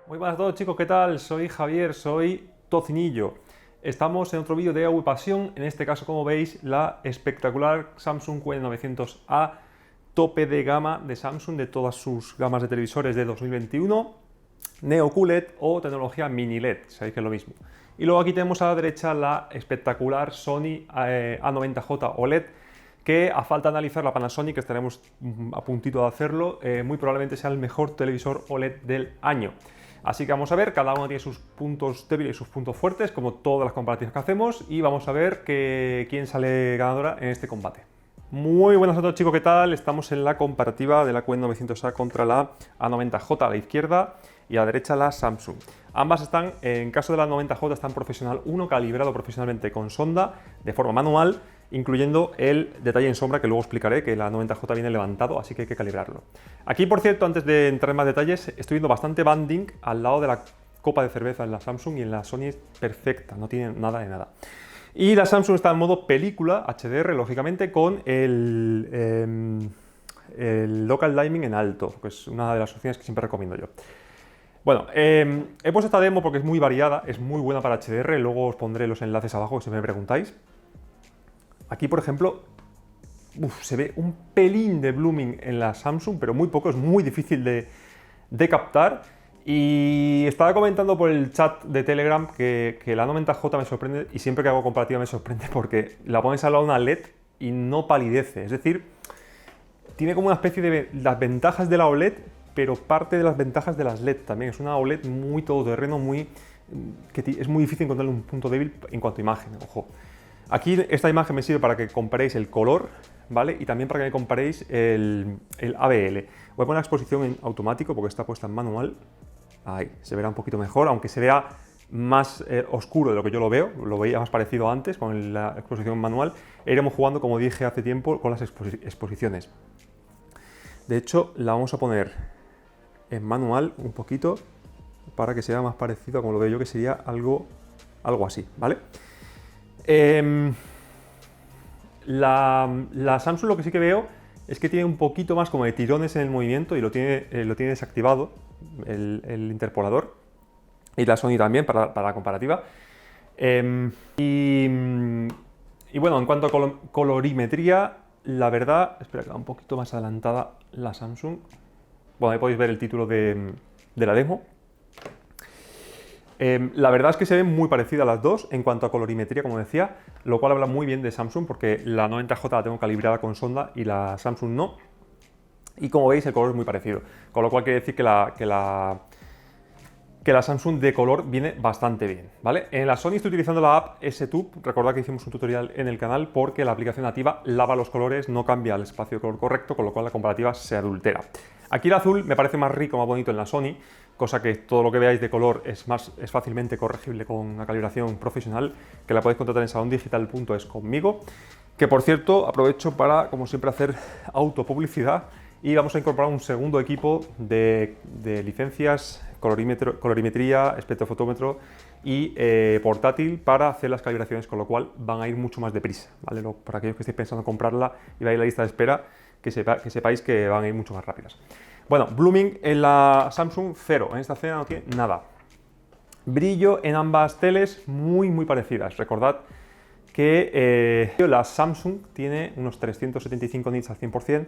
Muy buenas a todos chicos, ¿qué tal? Soy Javier, soy Tocinillo. Estamos en otro vídeo de AV Pasión, en este caso como veis la espectacular Samsung Q900A, tope de gama de Samsung de todas sus gamas de televisores de 2021, Neo QLED o tecnología Mini LED, sabéis que es lo mismo. Y luego aquí tenemos a la derecha la espectacular Sony A90J OLED, que a falta de analizar la Panasonic, que estaremos a puntito de hacerlo, muy probablemente sea el mejor televisor OLED del año. Así que vamos a ver, cada uno tiene sus puntos débiles y sus puntos fuertes, como todas las comparativas que hacemos, y vamos a ver quién sale ganadora en este combate. Muy buenas a todos chicos, ¿qué tal? Estamos en la comparativa de la Q900A contra la A90J a la izquierda y a la derecha la Samsung. Ambas están, en caso de la A90J, están profesional 1, calibrado profesionalmente con sonda de forma manual, incluyendo el detalle en sombra que luego explicaré, que la 90J viene levantado, así que hay que calibrarlo. Aquí, por cierto, antes de entrar en más detalles, estoy viendo bastante banding al lado de la copa de cerveza en la Samsung, y en la Sony es perfecta, no tiene nada de nada. Y la Samsung está en modo película, HDR, lógicamente, con el local dimming en alto, que es una de las opciones que siempre recomiendo yo. Bueno, he puesto esta demo porque es muy variada, es muy buena para HDR, luego os pondré los enlaces abajo si me preguntáis. Aquí, por ejemplo, se ve un pelín de blooming en la Samsung, pero muy poco, es muy difícil de captar. Y estaba comentando por el chat de Telegram que la 90J me sorprende, y siempre que hago comparativa me sorprende porque la pones al lado de una LED y no palidece. Es decir, tiene como una especie de las ventajas de la OLED, pero parte de las ventajas de las LED también. Es una OLED muy todoterreno, es muy difícil encontrarle un punto débil en cuanto a imagen, ojo. Aquí esta imagen me sirve para que comparéis el color, ¿vale? Y también para que me comparéis el ABL. Voy a poner la exposición en automático porque está puesta en manual. Ahí, se verá un poquito mejor, aunque se vea más oscuro de lo que yo lo veo. Lo veía más parecido antes con la exposición manual. E iremos jugando, como dije hace tiempo, con las exposiciones. De hecho, la vamos a poner en manual un poquito para que sea más parecido a como lo veo yo, que sería algo así, ¿vale? La Samsung, lo que sí que veo es que tiene un poquito más como de tirones en el movimiento y lo tiene desactivado el interpolador, y la Sony también para la comparativa. Y bueno, en cuanto a colorimetría, la verdad, espera que va un poquito más adelantada la Samsung. Bueno, ahí podéis ver el título de la demo. La verdad es que se ven muy parecidas las dos en cuanto a colorimetría, como decía, lo cual habla muy bien de Samsung, porque la 90J la tengo calibrada con sonda y la Samsung no. Y como veis, el color es muy parecido, con lo cual quiere decir que la Samsung de color viene bastante bien, ¿vale? En la Sony estoy utilizando la app S-Tube. Recordad que hicimos un tutorial en el canal, porque la aplicación nativa lava los colores, no cambia el espacio de color correcto, con lo cual la comparativa se adultera. Aquí el azul me parece más rico, más bonito en la Sony, cosa que todo lo que veáis de color es fácilmente corregible con una calibración profesional, que la podéis contratar en salondigital.es conmigo, que por cierto aprovecho para, como siempre, hacer autopublicidad, y vamos a incorporar un segundo equipo de licencias, colorimetría, espectrofotómetro y portátil para hacer las calibraciones, con lo cual van a ir mucho más deprisa, ¿vale? Para aquellos que estéis pensando en comprarla y vais a la lista de espera, que sepáis que van a ir mucho más rápidas. Bueno, blooming en la Samsung 0, en esta escena no tiene nada. Brillo en ambas teles muy parecidas. Recordad que la Samsung tiene unos 375 nits al 100%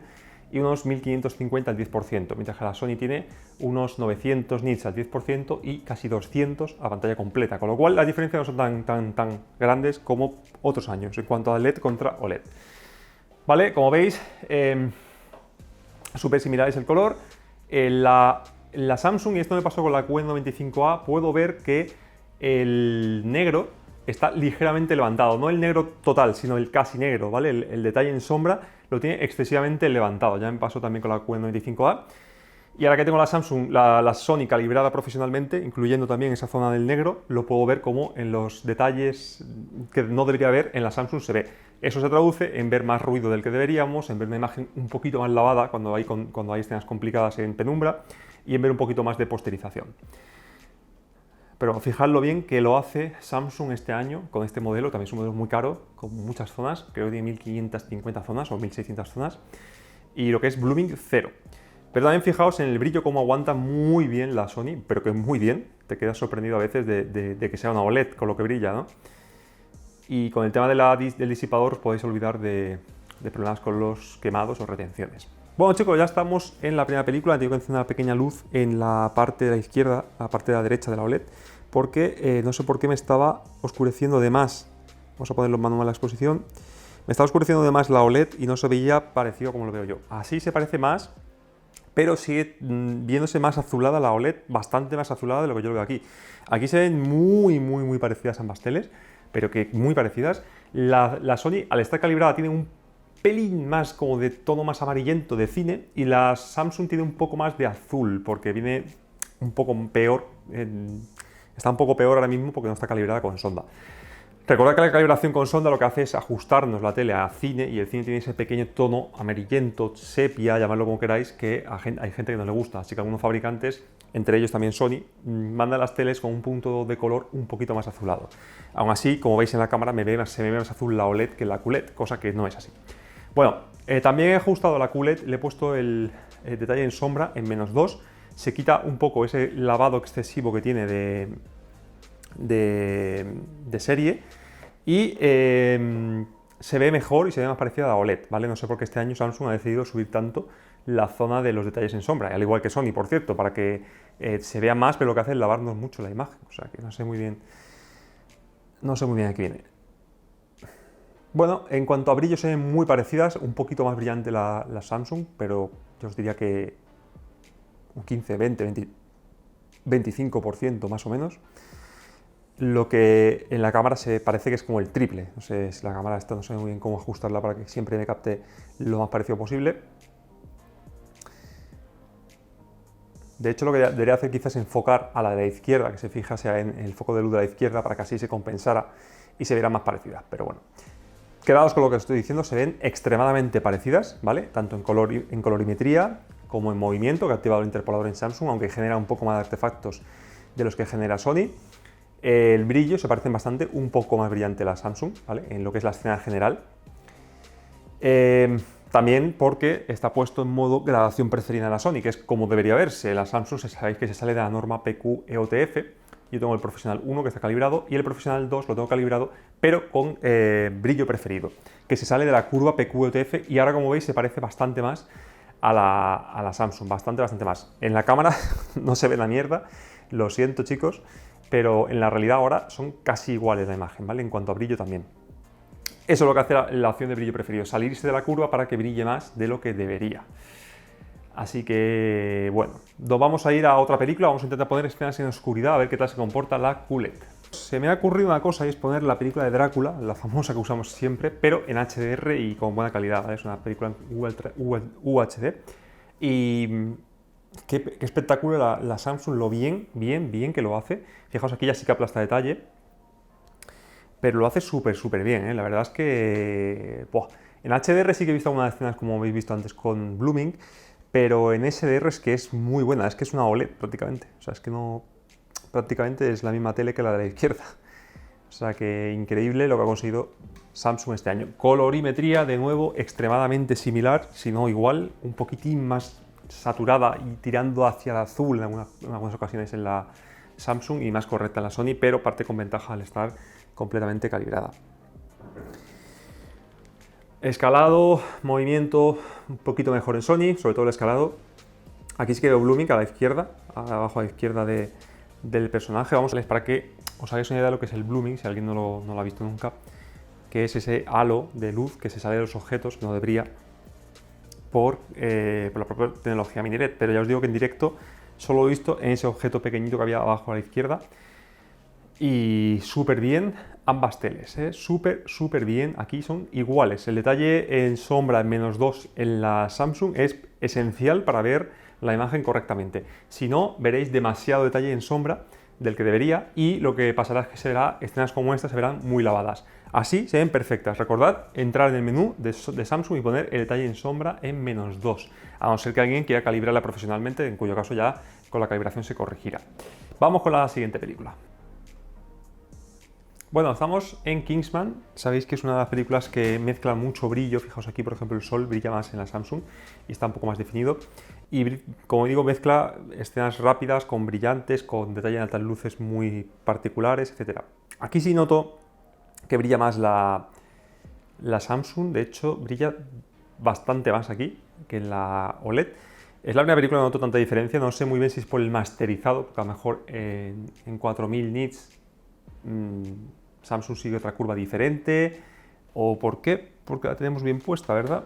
y unos 1550 al 10%, mientras que la Sony tiene unos 900 nits al 10% y casi 200 a pantalla completa, con lo cual las diferencias no son tan grandes como otros años en cuanto a LED contra OLED. Vale, como veis, súper similar es el color. La Samsung, y esto me pasó con la Q95A, puedo ver que el negro está ligeramente levantado, no el negro total, sino el casi negro, ¿vale? El detalle en sombra lo tiene excesivamente levantado. Ya me pasó también con la Q95A. Y ahora que tengo la Samsung, la Sony calibrada profesionalmente, incluyendo también esa zona del negro, lo puedo ver como en los detalles que no debería haber en la Samsung se ve. Eso se traduce en ver más ruido del que deberíamos, en ver una imagen un poquito más lavada cuando hay escenas complicadas en penumbra, y en ver un poquito más de posterización. Pero fijadlo bien que lo hace Samsung este año con este modelo. También es un modelo muy caro, con muchas zonas, creo que tiene 1550 zonas o 1600 zonas, y lo que es blooming 0. Pero también fijaos en el brillo, cómo aguanta muy bien la Sony, pero que muy bien. Te quedas sorprendido a veces de que sea una OLED con lo que brilla, ¿no? Y con el tema del disipador os podéis olvidar de problemas con los quemados o retenciones. Bueno, chicos, ya estamos en la primera película. Tengo que encender una pequeña luz en la parte de la izquierda, la parte de la derecha de la OLED, porque no sé por qué me estaba oscureciendo de más. Vamos a ponerlo en manual a la exposición. Me estaba oscureciendo de más la OLED y no se veía parecido como lo veo yo. Así se parece más, pero sigue viéndose más azulada la OLED, bastante más azulada de lo que yo lo veo aquí. Aquí se ven muy parecidas ambas teles, pero que muy parecidas. La Sony, al estar calibrada, tiene un pelín más como de tono más amarillento de cine, y la Samsung tiene un poco más de azul, porque viene un poco peor, está un poco peor ahora mismo porque no está calibrada con sonda. Recordad que la calibración con sonda lo que hace es ajustarnos la tele a cine, y el cine tiene ese pequeño tono amarillento, sepia, llamadlo como queráis, que hay gente que no le gusta. Así que algunos fabricantes, entre ellos también Sony, mandan las teles con un punto de color un poquito más azulado. Aún así, como veis en la cámara, se me ve más azul la OLED que la QLED, cosa que no es así. Bueno, también he ajustado la QLED, le he puesto el detalle en sombra en -2, se quita un poco ese lavado excesivo que tiene de serie, y se ve mejor y se ve más parecida a la OLED, ¿vale? No sé por qué este año Samsung ha decidido subir tanto la zona de los detalles en sombra, al igual que Sony, por cierto, para que se vea más, pero lo que hace es lavarnos mucho la imagen, o sea que no sé muy bien a qué viene. Bueno, en cuanto a brillo se ven muy parecidas, un poquito más brillante la Samsung, pero yo os diría que un 15, 20, 25% más o menos. Lo que en la cámara se parece que es como el triple. No sé si la cámara esta, no sé muy bien cómo ajustarla para que siempre me capte lo más parecido posible. De hecho, lo que debería hacer quizás es enfocar a la de la izquierda, que se fijase en el foco de luz de la izquierda para que así se compensara y se vieran más parecidas. Pero bueno, quedaos con lo que os estoy diciendo, se ven extremadamente parecidas, ¿vale? Tanto en colorimetría como en movimiento, que ha activado el interpolador en Samsung, aunque genera un poco más de artefactos de los que genera Sony. El brillo se parecen bastante, un poco más brillante la Samsung, ¿vale? En lo que es la escena general. También porque está puesto en modo gradación preferida en la Sony, que es como debería verse. La Samsung sabéis que se sale de la norma PQ-EOTF. Yo tengo el Professional 1 que está calibrado y el Professional 2 lo tengo calibrado, pero con brillo preferido, que se sale de la curva PQ-EOTF, y ahora, como veis, se parece bastante más a la Samsung, bastante más. En la cámara no se ve la mierda, lo siento, chicos, pero en la realidad ahora son casi iguales la imagen, ¿vale? En cuanto a brillo también. Eso es lo que hace la opción de brillo preferido, salirse de la curva para que brille más de lo que debería. Así que, bueno, nos vamos a ir a otra película, vamos a intentar poner escenas en oscuridad, a ver qué tal se comporta la QLED. Se me ha ocurrido una cosa, y es poner la película de Drácula, la famosa que usamos siempre, pero en HDR y con buena calidad, ¿vale? Es una película en UHD. Y qué espectáculo la Samsung, lo bien que lo hace. Fijaos, aquí ya sí que aplasta detalle, pero lo hace súper bien, ¿eh? La verdad es que... ¡buah! En HDR sí que he visto algunas escenas, como habéis visto antes, con Blooming, pero en SDR es que es muy buena, es que es una OLED prácticamente. O sea, es que no... prácticamente es la misma tele que la de la izquierda. O sea que increíble lo que ha conseguido Samsung este año. Colorimetría, de nuevo, extremadamente similar, si no igual, un poquitín más saturada y tirando hacia el azul en algunas ocasiones en la Samsung, y más correcta en la Sony, pero parte con ventaja al estar completamente calibrada. Escalado, movimiento, un poquito mejor en Sony, sobre todo el escalado. Aquí sí que veo Blooming a la izquierda, abajo a la izquierda del personaje. Vamos a verles para que os hagáis una idea de lo que es el Blooming, si alguien no lo ha visto nunca, que es ese halo de luz que se sale de los objetos, que no debería, por la propia tecnología mini LED. Pero ya os digo que en directo solo lo he visto en ese objeto pequeñito que había abajo a la izquierda. Y súper bien ambas teles, ¿eh? Súper bien. Aquí son iguales. El detalle en sombra en -2 en la Samsung es esencial para ver la imagen correctamente. Si no, veréis demasiado detalle en sombra del que debería, y lo que pasará es que escenas como esta se verán muy lavadas. Así se ven perfectas. Recordad entrar en el menú de Samsung y poner el detalle en sombra en -2, a no ser que alguien quiera calibrarla profesionalmente, en cuyo caso ya con la calibración se corregirá. Vamos con la siguiente película. Bueno, estamos en Kingsman. Sabéis que es una de las películas que mezcla mucho brillo. Fijaos aquí, por ejemplo, el sol brilla más en la Samsung y está un poco más definido. Y como digo, mezcla escenas rápidas con brillantes, con detalle en altas luces muy particulares, etc. Aquí sí noto que brilla más la Samsung, de hecho brilla bastante más aquí que en la OLED. Es la única película que no noto tanta diferencia, no sé muy bien si es por el masterizado, porque a lo mejor en 4000 nits Samsung sigue otra curva diferente, o por qué, porque la tenemos bien puesta, ¿verdad?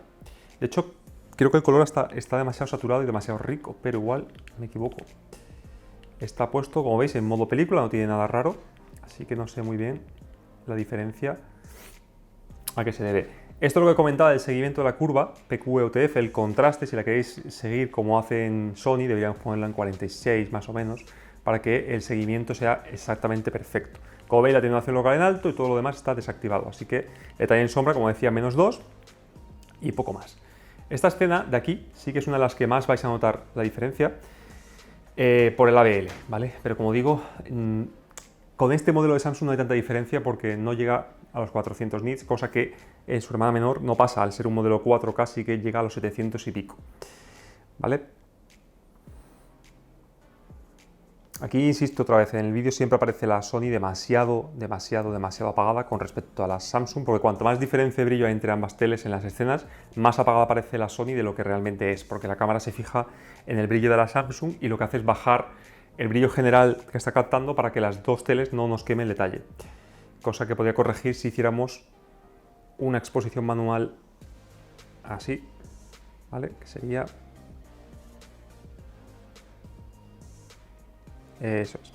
De hecho, creo que el color está demasiado saturado y demasiado rico, pero igual me equivoco. Está puesto, como veis, en modo película, no tiene nada raro, así que no sé muy bien la diferencia a qué se debe. Esto es lo que comentaba del seguimiento de la curva, PQE-OTF, el contraste, si la queréis seguir como hacen Sony, deberíamos ponerla en 46 más o menos, para que el seguimiento sea exactamente perfecto. Como veis, la atenuación local en alto y todo lo demás está desactivado, así que detalle en sombra, como decía, -2 y poco más. Esta escena de aquí sí que es una de las que más vais a notar la diferencia por el ABL, ¿vale? Pero como digo, con este modelo de Samsung no hay tanta diferencia porque no llega a los 400 nits, cosa que en su hermana menor no pasa, al ser un modelo 4K sí que llega a los 700 y pico, ¿vale? Aquí insisto otra vez, en el vídeo siempre aparece la Sony demasiado apagada con respecto a la Samsung, porque cuanto más diferencia de brillo hay entre ambas teles en las escenas, más apagada aparece la Sony de lo que realmente es, porque la cámara se fija en el brillo de la Samsung y lo que hace es bajar el brillo general que está captando para que las dos teles no nos quemen el detalle. Cosa que podría corregir si hiciéramos una exposición manual así, ¿vale? Que sería... Eso es.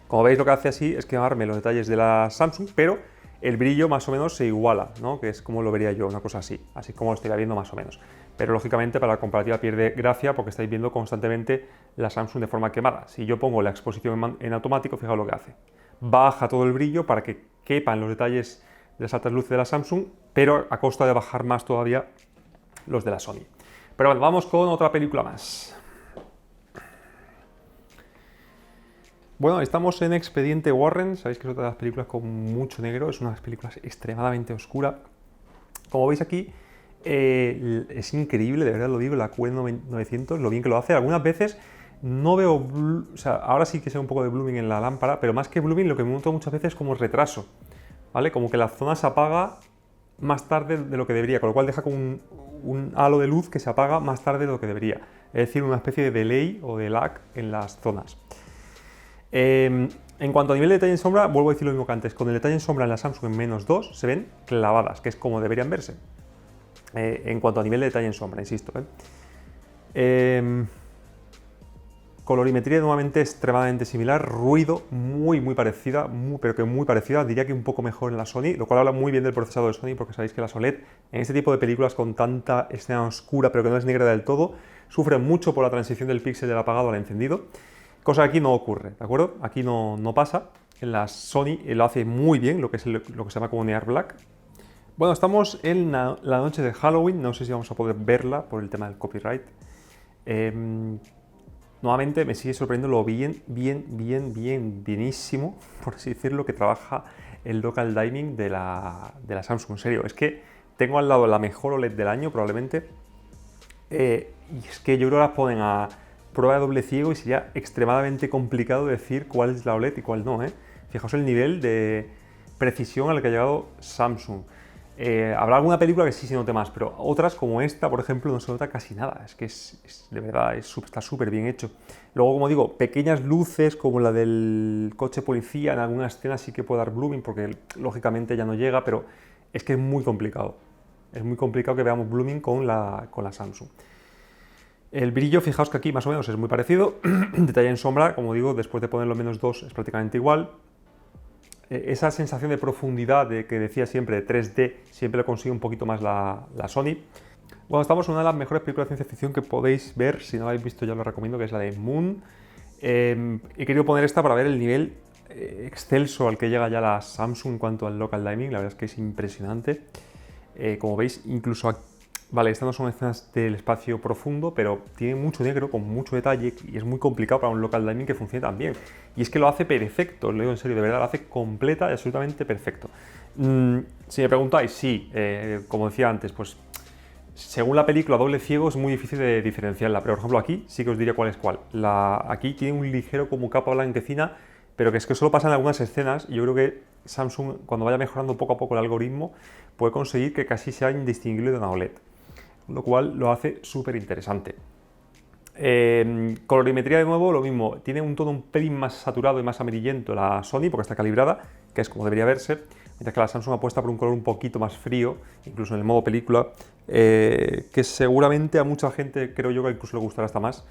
Como veis, lo que hace así es quemarme los detalles de la Samsung, pero el brillo más o menos se iguala, ¿no? Que es como lo vería yo, una cosa así como lo estaría viendo más o menos. Pero lógicamente para la comparativa pierde gracia porque estáis viendo constantemente la Samsung de forma quemada. Si yo pongo la exposición en automático, fijaos lo que hace. Baja todo el brillo para que quepan los detalles de las altas luces de la Samsung, pero a costa de bajar más todavía los de la Sony. Pero bueno, vamos con otra película más. Bueno, estamos en Expediente Warren, sabéis que es otra de las películas con mucho negro, es una de las películas extremadamente oscura. Como veis aquí, es increíble, de verdad lo digo, la QE900, lo bien que lo hace. Algunas veces no veo, o sea, ahora sí que se ve un poco de blooming en la lámpara, pero más que blooming lo que me noto muchas veces es como retraso, ¿vale? Como que la zona se apaga más tarde de lo que debería, con lo cual deja como un halo de luz que se apaga más tarde de lo que debería. Es decir, una especie de delay o de lag en las zonas. En cuanto a nivel de detalle en sombra, vuelvo a decir lo mismo que antes. Con el detalle en sombra en la Samsung en -2 se ven clavadas, que es como deberían verse. En cuanto a nivel de detalle en sombra, insisto. Colorimetría nuevamente extremadamente similar, ruido muy parecida, pero que muy parecida, diría que un poco mejor en la Sony, lo cual habla muy bien del procesador de Sony porque sabéis que las OLED en este tipo de películas con tanta escena oscura pero que no es negra del todo, sufren mucho por la transición del píxel del apagado al encendido. Cosa que aquí no ocurre, ¿de acuerdo? Aquí no pasa. En la Sony lo hace muy bien, lo que se llama como Near Black. Bueno, estamos en la noche de Halloween, no sé si vamos a poder verla por el tema del copyright. Nuevamente me sigue sorprendiendo lo bienísimo, por así decirlo, que trabaja el local dimming de la Samsung. En serio, es que tengo al lado la mejor OLED del año probablemente. Y es que yo creo que las ponen a prueba de doble ciego y sería extremadamente complicado decir cuál es la OLED y cuál no, ¿eh? Fijaos el nivel de precisión al que ha llegado Samsung. Habrá alguna película que sí se note más, pero otras como esta, por ejemplo, no se nota casi nada. Es que de verdad está súper bien hecho. Luego, como digo, pequeñas luces como la del coche policía, en algunas escenas sí que puede dar blooming porque lógicamente ya no llega, pero es que es muy complicado. Es muy complicado que veamos blooming con la Samsung. El brillo, fijaos que aquí más o menos es muy parecido. Detalle en sombra, como digo, después de ponerlo -2 es prácticamente igual. Esa sensación de profundidad de que decía siempre de 3D, siempre lo consigue un poquito más la Sony. Bueno, estamos en una de las mejores películas de ciencia ficción que podéis ver, si no la habéis visto ya lo recomiendo, que es la de Moon. He querido poner esta para ver el nivel excelso al que llega ya la Samsung en cuanto al local dimming, la verdad es que es impresionante. Como veis, incluso aquí, vale, estas no son escenas del espacio profundo, pero tiene mucho negro, con mucho detalle, y es muy complicado para un local dimming que funcione tan bien. Y es que lo hace perfecto, os lo digo en serio, de verdad, lo hace completa y absolutamente perfecto. Si me preguntáis, sí, como decía antes, pues según la película doble ciego es muy difícil de diferenciarla, pero por ejemplo aquí sí que os diría cuál es cuál. Aquí tiene un ligero como capa blanquecina, pero que es que solo pasa en algunas escenas y yo creo que Samsung, cuando vaya mejorando poco a poco el algoritmo, puede conseguir que casi sea indistinguible de una OLED, lo cual lo hace súper interesante. Colorimetría de nuevo, lo mismo, tiene un tono un pelín más saturado y más amarillento la Sony porque está calibrada, que es como debería verse, mientras que la Samsung apuesta por un color un poquito más frío, incluso en el modo película, que seguramente a mucha gente creo yo que incluso le gustará hasta más,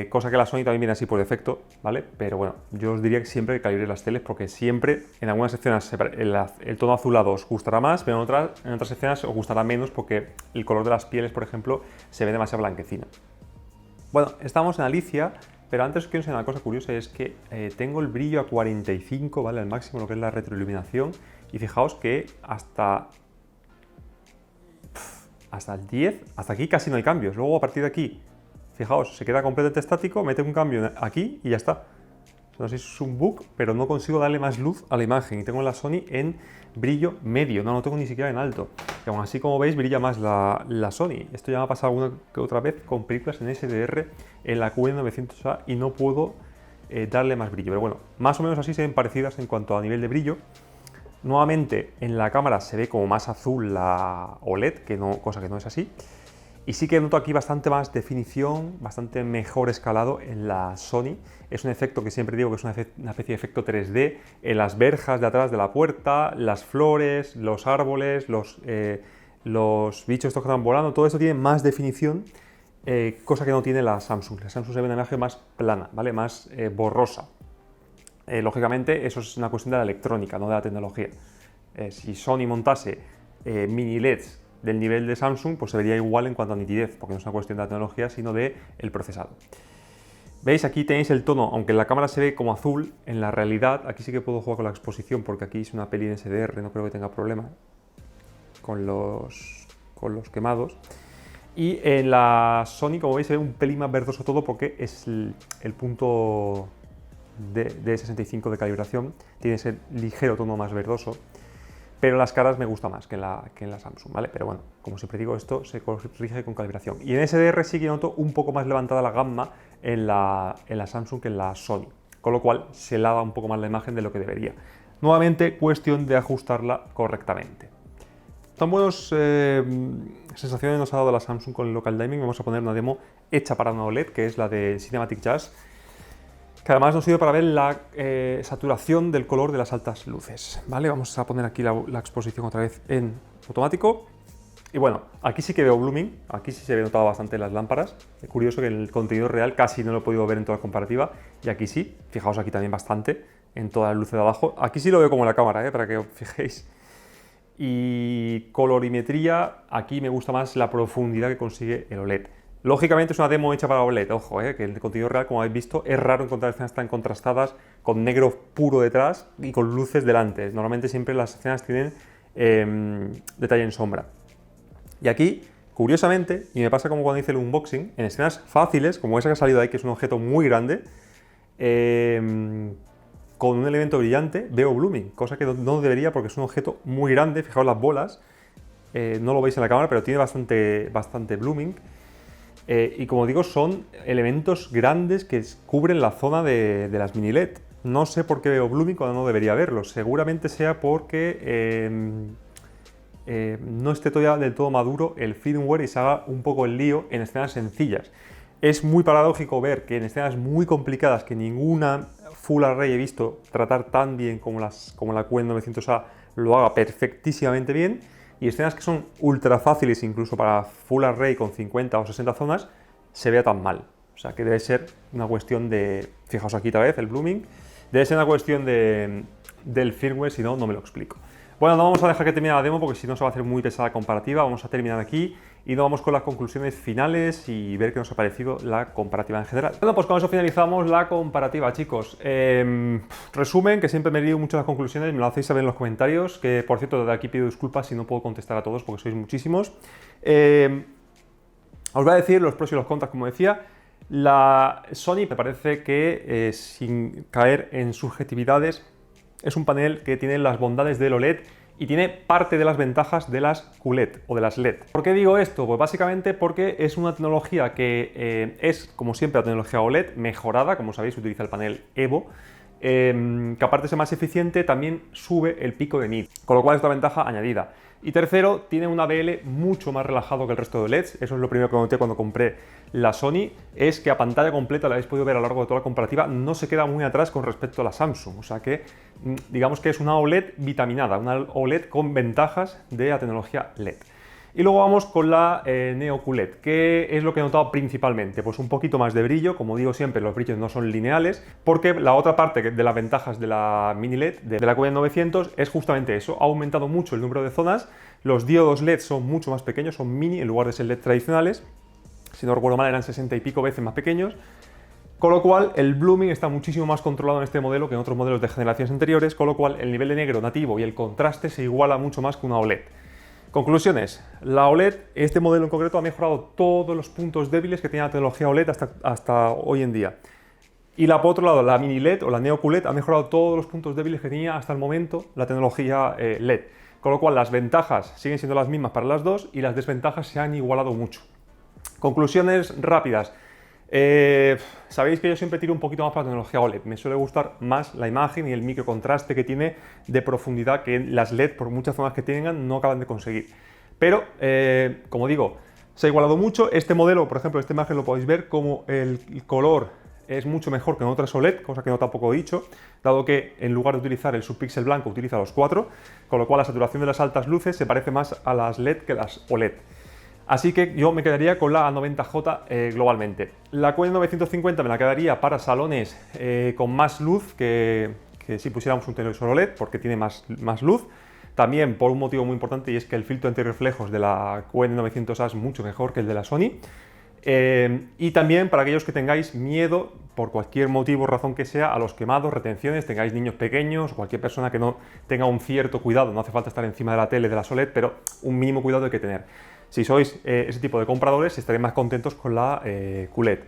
cosa que la Sony también viene así por defecto, ¿vale? Pero bueno, yo os diría que siempre que calibréis las teles porque siempre en algunas escenas el tono azulado os gustará más, pero en otras escenas os gustará menos porque el color de las pieles, por ejemplo, se ve demasiado blanquecino. Bueno, estamos en Alicia, pero antes os quiero enseñar una cosa curiosa, es que tengo el brillo a 45, ¿vale? Al máximo, lo que es la retroiluminación, y fijaos que hasta el 10, hasta aquí casi no hay cambios. Luego a partir de aquí, fijaos, se queda completamente estático, mete un cambio aquí y ya está. No sé si es un bug, pero no consigo darle más luz a la imagen y tengo la Sony en brillo medio, no lo tengo ni siquiera en alto. Y aún así, como veis, brilla más la Sony. Esto ya me ha pasado alguna que otra vez con películas en SDR en la QN900A y no puedo darle más brillo. Pero bueno, más o menos así se ven parecidas en cuanto a nivel de brillo. Nuevamente, en la cámara se ve como más azul la OLED, cosa que no es así. Y sí que noto aquí bastante más definición, bastante mejor escalado en la Sony. Es un efecto que siempre digo que es una especie de efecto 3D en las verjas de atrás de la puerta, las flores, los árboles, los bichos estos que están volando, todo eso tiene más definición, cosa que no tiene la Samsung. La Samsung se ve una imagen más plana, ¿vale? Más borrosa. Lógicamente eso es una cuestión de la electrónica, no de la tecnología. Si Sony montase mini LEDs del nivel de Samsung, pues se vería igual en cuanto a nitidez, porque no es una cuestión de la tecnología, sino del procesado. ¿Veis? Aquí tenéis el tono, aunque en la cámara se ve como azul, en la realidad, aquí sí que puedo jugar con la exposición, porque aquí es una peli en SDR, no creo que tenga problema con los quemados. Y en la Sony, como veis, se ve un pelín más verdoso todo, porque es el punto de 65 de calibración, tiene ese ligero tono más verdoso. Pero en las caras me gusta más que en la Samsung, ¿vale? Pero bueno, como siempre digo, esto se corrige con calibración. Y en SDR sí que noto un poco más levantada la gama en la Samsung que en la Sony, con lo cual se lava un poco más la imagen de lo que debería. Nuevamente, cuestión de ajustarla correctamente. Tan buenas sensaciones nos ha dado la Samsung con el Local Dimming. Vamos a poner una demo hecha para una OLED, que es la de Cinematic Jazz, que además nos sirve para ver la saturación del color de las altas luces, ¿vale? Vamos a poner aquí la exposición otra vez en automático. Y bueno, aquí sí que veo blooming, aquí sí se ve notado bastante las lámparas. Es curioso que en el contenido real casi no lo he podido ver en toda la comparativa, y aquí sí, fijaos aquí también bastante, en todas las luces de abajo. Aquí sí lo veo como en la cámara, para que os fijéis. Y colorimetría, aquí me gusta más la profundidad que consigue el OLED. Lógicamente es una demo hecha para OLED, ojo, que el contenido real, como habéis visto, es raro encontrar escenas tan contrastadas, con negro puro detrás y con luces delante. Normalmente siempre las escenas tienen detalle en sombra. Y aquí, curiosamente, y me pasa como cuando hice el unboxing, en escenas fáciles, como esa que ha salido ahí, que es un objeto muy grande, con un elemento brillante, veo blooming, cosa que no debería porque es un objeto muy grande. Fijaos las bolas, no lo veis en la cámara, pero tiene bastante blooming. Y como digo, son elementos grandes que cubren la zona de las mini LED. No sé por qué veo blooming cuando no debería verlo. Seguramente sea porque no esté todavía del todo maduro el firmware y se haga un poco el lío en escenas sencillas. Es muy paradójico ver que en escenas muy complicadas, que ninguna Full Array he visto tratar tan bien como la QN900A lo haga perfectísimamente bien, y escenas que son ultra fáciles incluso para Full Array con 50 o 60 zonas, se vea tan mal. O sea que debe ser una cuestión de, fijaos aquí otra vez el blooming, debe ser una cuestión del firmware, si no, no me lo explico. Bueno, no vamos a dejar que termine la demo porque si no se va a hacer muy pesada comparativa. Vamos a terminar aquí y nos vamos con las conclusiones finales y ver qué nos ha parecido la comparativa en general. Bueno, pues con eso finalizamos la comparativa, chicos. Resumen, que siempre me lío mucho las conclusiones, me lo hacéis saber en los comentarios, que por cierto, desde aquí pido disculpas si no puedo contestar a todos porque sois muchísimos. Os voy a decir los pros y los contras, como decía. La Sony me parece que, sin caer en subjetividades, es un panel que tiene las bondades del OLED y tiene parte de las ventajas de las QLED o de las LED. ¿Por qué digo esto? Pues básicamente porque es una tecnología que es, como siempre, la tecnología OLED mejorada, como sabéis, utiliza el panel EVO, que aparte de ser más eficiente, también sube el pico de nit, con lo cual es una ventaja añadida. Y tercero, tiene un ABL mucho más relajado que el resto de LEDs. Eso es lo primero que noté cuando compré la Sony, es que a pantalla completa, la habéis podido ver a lo largo de toda la comparativa, no se queda muy atrás con respecto a la Samsung. O sea que, digamos que es una OLED vitaminada, una OLED con ventajas de la tecnología LED. Y luego vamos con la Neo QLED. ¿Qué es lo que he notado principalmente? Pues un poquito más de brillo, como digo siempre, los brillos no son lineales, porque la otra parte de las ventajas de la Mini LED, de la QN900, es justamente eso, ha aumentado mucho el número de zonas, los diodos LED son mucho más pequeños, son mini en lugar de ser LED tradicionales, si no recuerdo mal eran 60 y pico veces más pequeños, con lo cual el blooming está muchísimo más controlado en este modelo que en otros modelos de generaciones anteriores, con lo cual el nivel de negro nativo y el contraste se iguala mucho más que una OLED. Conclusiones, la OLED, este modelo en concreto, ha mejorado todos los puntos débiles que tenía la tecnología OLED hasta hoy en día. Y por otro lado, la Mini LED o la Neo QLED ha mejorado todos los puntos débiles que tenía hasta el momento la tecnología LED. Con lo cual las ventajas siguen siendo las mismas para las dos y las desventajas se han igualado mucho. Conclusiones rápidas. Sabéis que yo siempre tiro un poquito más para la tecnología OLED. Me suele gustar más la imagen y el microcontraste que tiene de profundidad que las LED, por muchas zonas que tengan, no acaban de conseguir. Pero, como digo, se ha igualado mucho. Este modelo, por ejemplo, esta imagen lo podéis ver como el color es mucho mejor que en otras OLED, cosa que no tampoco he dicho, dado que en lugar de utilizar el subpíxel blanco utiliza los 4, con lo cual la saturación de las altas luces se parece más a las LED que las OLED. Así que yo me quedaría con la A90J globalmente. La QN950 me la quedaría para salones con más luz que si pusiéramos un televisor OLED, porque tiene más luz. También por un motivo muy importante, y es que el filtro antirreflejos de la QN900A es mucho mejor que el de la Sony. Y también para aquellos que tengáis miedo, por cualquier motivo o razón que sea, a los quemados, retenciones, tengáis niños pequeños, cualquier persona que no tenga un cierto cuidado, no hace falta estar encima de la tele de la OLED, pero un mínimo cuidado hay que tener. Si sois ese tipo de compradores, estaréis más contentos con la QLED.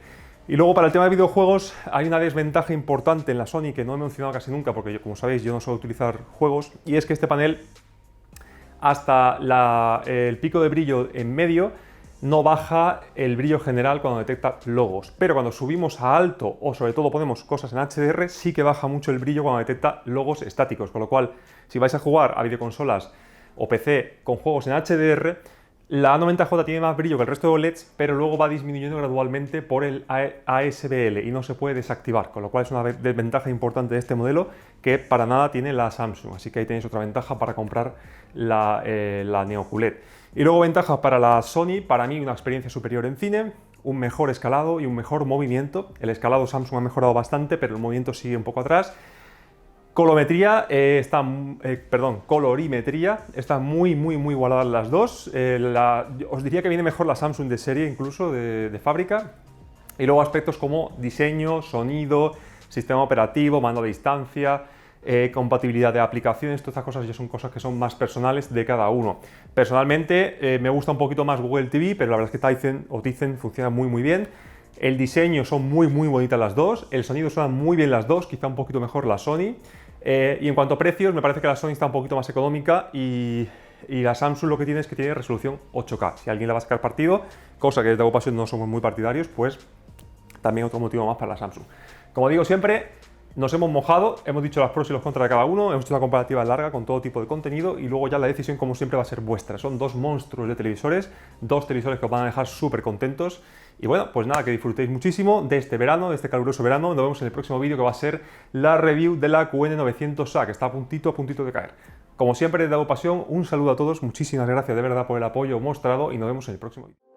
Y luego para el tema de videojuegos hay una desventaja importante en la Sony que no he mencionado casi nunca, porque como sabéis yo no suelo utilizar juegos, y es que este panel hasta el pico de brillo en medio no baja el brillo general cuando detecta logos, pero cuando subimos a alto o sobre todo ponemos cosas en HDR sí que baja mucho el brillo cuando detecta logos estáticos, con lo cual si vais a jugar a videoconsolas o PC con juegos en HDR, la A90J tiene más brillo que el resto de OLEDs, pero luego va disminuyendo gradualmente por el ASBL y no se puede desactivar, con lo cual es una desventaja importante de este modelo que para nada tiene la Samsung, así que ahí tenéis otra ventaja para comprar la Neo QLED. Y luego ventajas para la Sony, para mí una experiencia superior en cine, un mejor escalado y un mejor movimiento. El escalado Samsung ha mejorado bastante, pero el movimiento sigue un poco atrás. Colorimetría, colorimetría, están muy igualadas las dos. Os diría que viene mejor la Samsung de serie, incluso de fábrica. Y luego aspectos como diseño, sonido, sistema operativo, mando a distancia, compatibilidad de aplicaciones, todas estas cosas ya son cosas que son más personales de cada uno. Personalmente me gusta un poquito más Google TV, pero la verdad es que Tizen funciona muy bien. El diseño son muy bonitas las dos, el sonido suena muy bien las dos, quizá un poquito mejor la Sony. Y en cuanto a precios, me parece que la Sony está un poquito más económica y la Samsung lo que tiene es que tiene resolución 8K. Si alguien le va a sacar partido, cosa que desde Agopasión no somos muy partidarios, pues también otro motivo más para la Samsung. Como digo siempre, nos hemos mojado, hemos dicho los pros y los contras de cada uno, hemos hecho una comparativa larga con todo tipo de contenido y luego ya la decisión, como siempre, va a ser vuestra. Son dos monstruos de televisores, dos televisores que os van a dejar súper contentos. Y bueno, pues nada, que disfrutéis muchísimo de este verano, de este caluroso verano. Nos vemos en el próximo vídeo que va a ser la review de la QN900A, que está a puntito de caer. Como siempre, desde Agopasión, un saludo a todos, muchísimas gracias de verdad por el apoyo mostrado y nos vemos en el próximo vídeo.